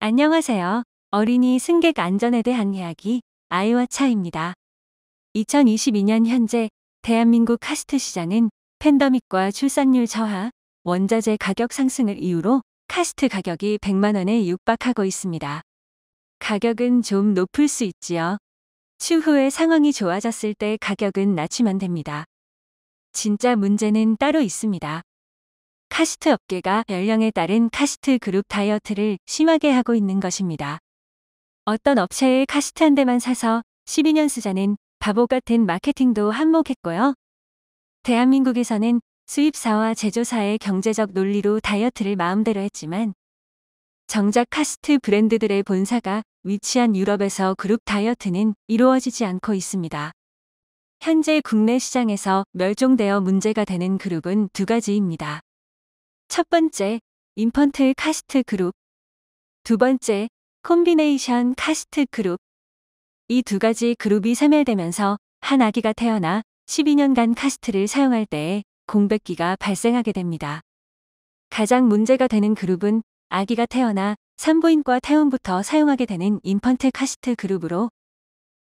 안녕하세요. 어린이 승객 안전에 대한 이야기, 아이와 차입니다. 2022년 현재 대한민국 카스트 시장은 팬데믹과 출산율 저하, 원자재 가격 상승을 이유로 카스트 가격이 100만 원에 육박하고 있습니다. 가격은 좀 높을 수 있지요. 추후에 상황이 좋아졌을 때 가격은 낮추면 됩니다. 진짜 문제는 따로 있습니다. 카스트 업계가 연령에 따른 카스트 그룹 다이어트를 심하게 하고 있는 것입니다. 어떤 업체의 카스트 한 대만 사서 12년 쓰자는 바보 같은 마케팅도 한몫했고요. 대한민국에서는 수입사와 제조사의 경제적 논리로 다이어트를 마음대로 했지만 정작 카스트 브랜드들의 본사가 위치한 유럽에서 그룹 다이어트는 이루어지지 않고 있습니다. 현재 국내 시장에서 멸종되어 문제가 되는 그룹은 두 가지입니다. 첫 번째, 인펀트 카스트 그룹. 두 번째, 콤비네이션 카스트 그룹. 이 두 가지 그룹이 사멸되면서 한 아기가 태어나 12년간 카스트를 사용할 때에 공백기가 발생하게 됩니다. 가장 문제가 되는 그룹은 아기가 태어나 산부인과 퇴원부터 사용하게 되는 인펀트 카스트 그룹으로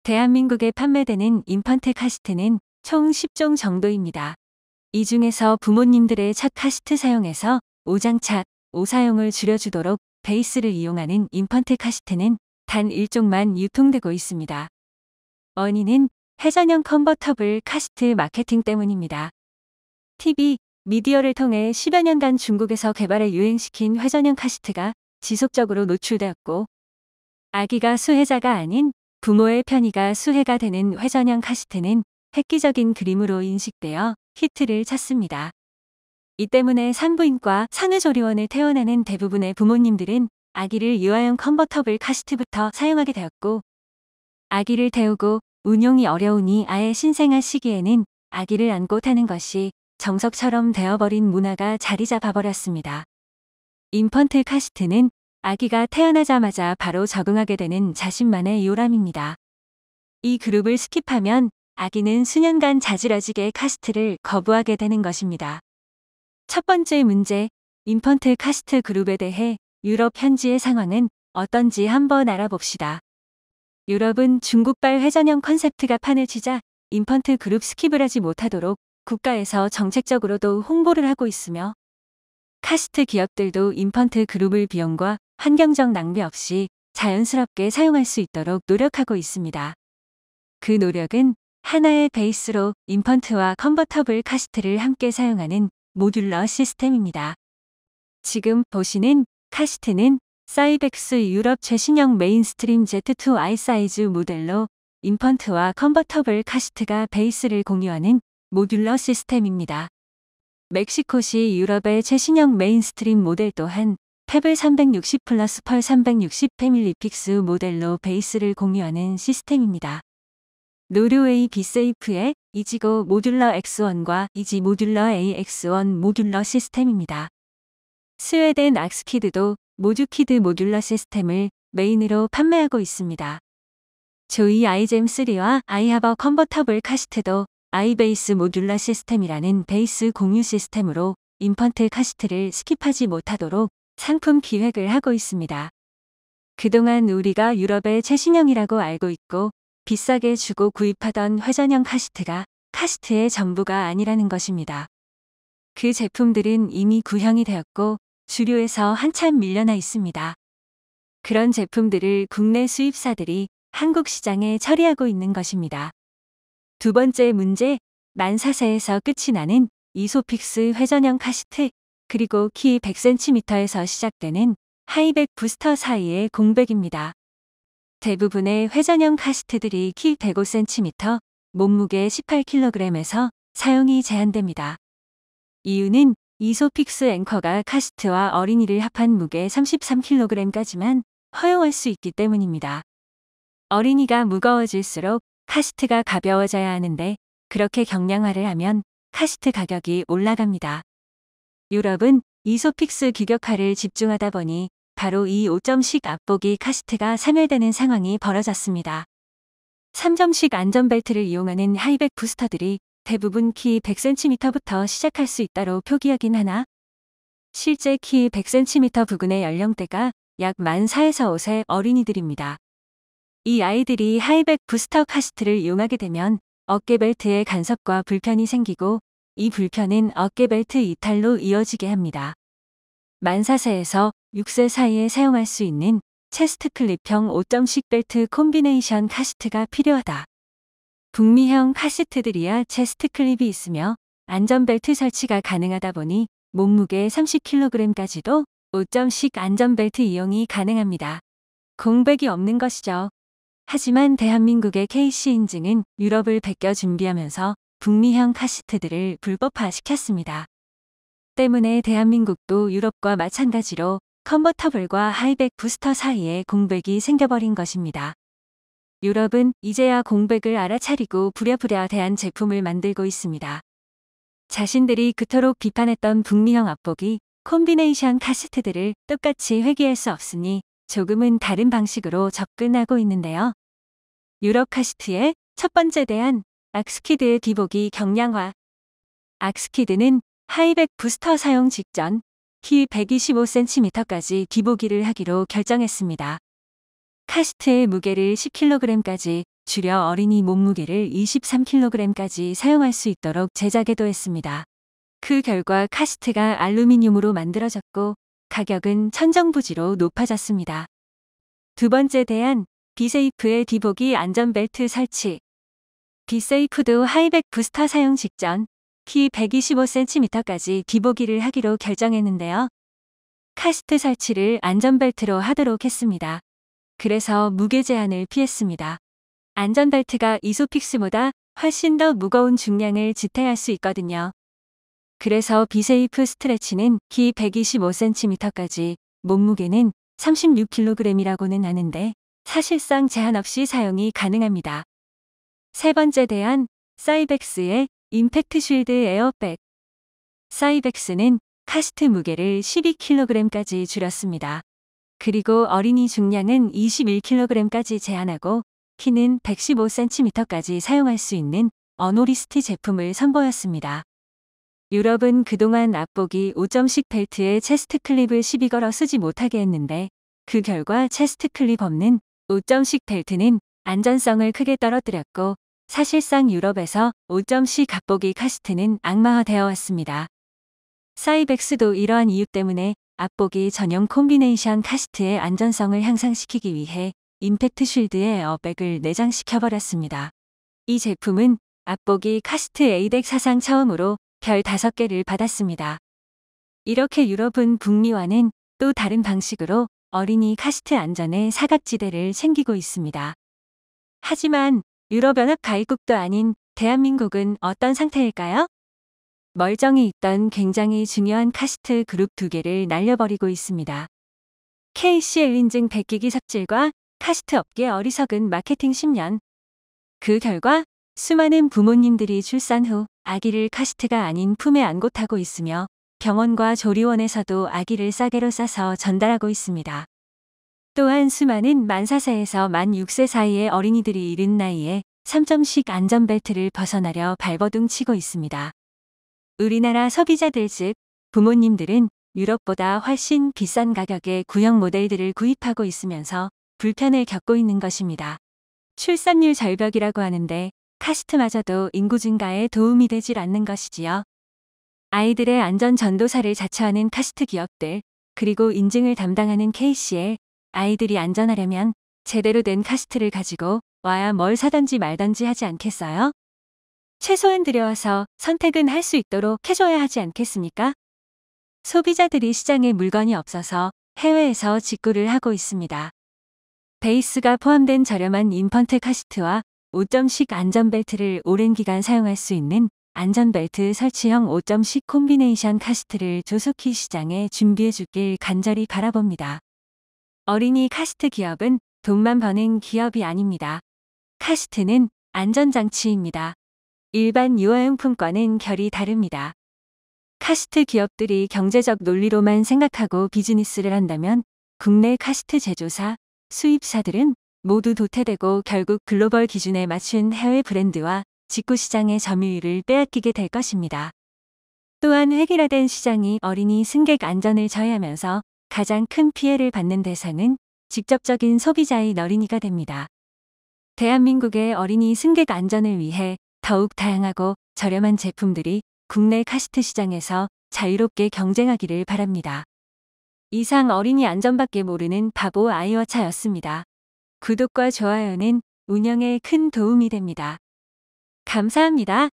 대한민국에 판매되는 인펀트 카스트는 총 10종 정도입니다. 이 중에서 부모님들의 첫 카스트 사용에서 오장착, 오사용을 줄여주도록 베이스를 이용하는 인펀트 카스트는 단 1종만 유통되고 있습니다. 원인은 회전형 컨버터블 카스트 마케팅 때문입니다. TV, 미디어를 통해 10여 년간 중국에서 개발해 유행시킨 회전형 카스트가 지속적으로 노출되었고 아기가 수혜자가 아닌 부모의 편의가 수혜가 되는 회전형 카스트는 획기적인 그림으로 인식되어 히트를 쳤습니다. 이 때문에 산부인과 산후조리원을 퇴원하는 대부분의 부모님들은 아기를 유아용 컨버터블 카스트부터 사용하게 되었고 아기를 태우고 운용이 어려우니 아예 신생아 시기에는 아기를 안고 타는 것이 정석처럼 되어버린 문화가 자리 잡아버렸습니다. 인펀트 카스트는 아기가 태어나자마자 바로 적응하게 되는 자신만의 요람입니다. 이 그룹을 스킵하면 아기는 수년간 자지러지게 카스트를 거부하게 되는 것입니다. 첫 번째 문제, 인펀트 카스트 그룹에 대해 유럽 현지의 상황은 어떤지 한번 알아봅시다. 유럽은 중국발 회전형 컨셉트가 판을 치자 인펀트 그룹 스킵을 하지 못하도록 국가에서 정책적으로도 홍보를 하고 있으며 카스트 기업들도 인펀트 그룹을 비용과 환경적 낭비 없이 자연스럽게 사용할 수 있도록 노력하고 있습니다. 그 노력은 하나의 베이스로 인펀트와 컨버터블 카스트를 함께 사용하는 모듈러 시스템입니다. 지금 보시는 카스트는 사이벡스 유럽 최신형 메인스트림 Z2 I 사이즈 모델로 인펀트와 컨버터블 카스트가 베이스를 공유하는 모듈러 시스템입니다. 멕시코시 유럽의 최신형 메인스트림 모델 또한 페블 360 플러스 펄 360 패밀리 픽스 모델로 베이스를 공유하는 시스템입니다. 노르웨이 비세이프의 이지고 모듈러 X1과 이지 모듈러 AX1 모듈러 시스템입니다. 스웨덴 악스키드도 모주키드 모듈러 시스템을 메인으로 판매하고 있습니다. 조이 아이잼3와 아이하버 컨버터블 카스트도 아이베이스 모듈러 시스템이라는 베이스 공유 시스템으로 인펀트 카스트를 스킵하지 못하도록 상품 기획을 하고 있습니다. 그동안 우리가 유럽의 최신형이라고 알고 있고 비싸게 주고 구입하던 회전형 카스트가 카스트의 전부가 아니라는 것입니다. 그 제품들은 이미 구형이 되었고 주류에서 한참 밀려나 있습니다. 그런 제품들을 국내 수입사들이 한국 시장에 처리하고 있는 것입니다. 두 번째 문제, 만사세에서 끝이 나는 이소픽스 회전형 카스트, 그리고 키 100cm에서 시작되는 하이백 부스터 사이의 공백입니다. 대부분의 회전형 카스트들이 키 105cm, 몸무게 18kg에서 사용이 제한됩니다. 이유는 이소픽스 앵커가 카스트와 어린이를 합한 무게 33kg까지만 허용할 수 있기 때문입니다. 어린이가 무거워질수록 카스트가 가벼워져야 하는데 그렇게 경량화를 하면 카스트 가격이 올라갑니다. 유럽은 이소픽스 규격화를 집중하다 보니 바로 이 5점식 앞보기 카스트가 사멸되는 상황이 벌어졌습니다. 3점식 안전벨트를 이용하는 하이백 부스터들이 대부분 키 100cm부터 시작할 수 있다로 표기하긴 하나 실제 키 100cm 부근의 연령대가 약 만 4에서 5세 어린이들입니다. 이 아이들이 하이백 부스터 카시트를 이용하게 되면 어깨 벨트에 간섭과 불편이 생기고 이 불편은 어깨 벨트 이탈로 이어지게 합니다. 만 4세에서 6세 사이에 사용할 수 있는 체스트 클립형 5점식 벨트 콤비네이션 카시트가 필요하다. 북미형 카시트들이야 체스트 클립이 있으며 안전벨트 설치가 가능하다 보니 몸무게 30kg까지도 5점식 안전벨트 이용이 가능합니다. 공백이 없는 것이죠. 하지만 대한민국의 KC 인증은 유럽을 베껴 준비하면서 북미형 카시트들을 불법화시켰습니다. 때문에 대한민국도 유럽과 마찬가지로 컨버터블과 하이백 부스터 사이에 공백이 생겨버린 것입니다. 유럽은 이제야 공백을 알아차리고 부랴부랴 대한 제품을 만들고 있습니다. 자신들이 그토록 비판했던 북미형 앞보기 콤비네이션 카시트들을 똑같이 회귀할 수 없으니 조금은 다른 방식으로 접근하고 있는데요. 유럽 카시트의 첫 번째 대안, 악스키드의 뒤보기 경량화. 악스키드는 하이백 부스터 사용 직전 키 125cm까지 뒤보기를 하기로 결정했습니다. 카시트의 무게를 10kg까지 줄여 어린이 몸무게를 23kg까지 사용할 수 있도록 제작에도 했습니다. 그 결과 카시트가 알루미늄으로 만들어졌고 가격은 천정부지로 높아졌습니다. 두 번째 대안, 비세이프의 뒤보기 안전벨트 설치. 비세이프도 하이백 부스터 사용 직전 키 125cm까지 뒤보기를 하기로 결정했는데요. 카시트 설치를 안전벨트로 하도록 했습니다. 그래서 무게 제한을 피했습니다. 안전벨트가 이소픽스보다 훨씬 더 무거운 중량을 지탱할 수 있거든요. 그래서 비세이프 스트레치는 키 125cm까지, 몸무게는 36kg이라고는 하는데 사실상 제한 없이 사용이 가능합니다. 세 번째 대안, 사이벡스의 임팩트 쉴드 에어백. 사이벡스는 카시트 무게를 12kg까지 줄였습니다. 그리고 어린이 중량은 21kg까지 제한하고 키는 115cm까지 사용할 수 있는 어노리스트 제품을 선보였습니다. 유럽은 그동안 앞보기 5점식 벨트에 체스트 클립을 시비 걸어 쓰지 못하게 했는데 그 결과 체스트 클립 없는 5점식 벨트는 안전성을 크게 떨어뜨렸고 사실상 유럽에서 5점식 앞보기 카시트는 악마화되어 왔습니다. 사이벡스도 이러한 이유 때문에 앞보기 전용 콤비네이션 카시트의 안전성을 향상시키기 위해 임팩트 쉴드의 에어백을 내장시켜버렸습니다. 이 제품은 앞보기 카시트 에이덱 사상 처음으로 별 5개를 받았습니다. 이렇게 유럽은 북미와는 또 다른 방식으로 어린이 카시트 안전의 사각지대를 챙기고 있습니다. 하지만 유럽연합 가입국도 아닌 대한민국은 어떤 상태일까요? 멀쩡히 있던 굉장히 중요한 카시트 그룹 2개를 날려버리고 있습니다. KCL 인증 베끼기 삽질과 카시트 업계 어리석은 마케팅 10년. 그 결과 수많은 부모님들이 출산 후 아기를 카시트가 아닌 품에 안고 타고 있으며 병원과 조리원에서도 아기를 싸게로 싸서 전달하고 있습니다. 또한 수많은 만 4세에서 만 6세 사이의 어린이들이 이른 나이에 3점식 안전벨트를 벗어나려 발버둥 치고 있습니다. 우리나라 소비자들 즉 부모님들은 유럽보다 훨씬 비싼 가격의 구형 모델들을 구입하고 있으면서 불편을 겪고 있는 것입니다. 출산율 절벽이라고 하는데 카시트마저도 인구 증가에 도움이 되질 않는 것이지요. 아이들의 안전 전도사를 자처하는 카시트 기업들, 그리고 인증을 담당하는 KCL, 아이들이 안전하려면 제대로 된 카시트를 가지고 와야 뭘 사든지 말든지 하지 않겠어요? 최소한 들여와서 선택은 할 수 있도록 해줘야 하지 않겠습니까? 소비자들이 시장에 물건이 없어서 해외에서 직구를 하고 있습니다. 베이스가 포함된 저렴한 인펀트 카시트와 5점식 안전벨트를 오랜 기간 사용할 수 있는 안전벨트 설치형 5점식 콤비네이션 카시트를 조속히 시장에 준비해 주길 간절히 바라봅니다. 어린이 카시트 기업은 돈만 버는 기업이 아닙니다. 카시트는 안전장치입니다. 일반 유아용품과는 결이 다릅니다. 카시트 기업들이 경제적 논리로만 생각하고 비즈니스를 한다면 국내 카시트 제조사, 수입사들은 모두 도태되고 결국 글로벌 기준에 맞춘 해외 브랜드와 직구 시장의 점유율을 빼앗기게 될 것입니다. 또한 획일화된 시장이 어린이 승객 안전을 저해하면서 가장 큰 피해를 받는 대상은 직접적인 소비자인 어린이가 됩니다. 대한민국의 어린이 승객 안전을 위해 더욱 다양하고 저렴한 제품들이 국내 카시트 시장에서 자유롭게 경쟁하기를 바랍니다. 이상 어린이 안전밖에 모르는 바보 아이워차였습니다. 구독과 좋아요는 운영에 큰 도움이 됩니다. 감사합니다.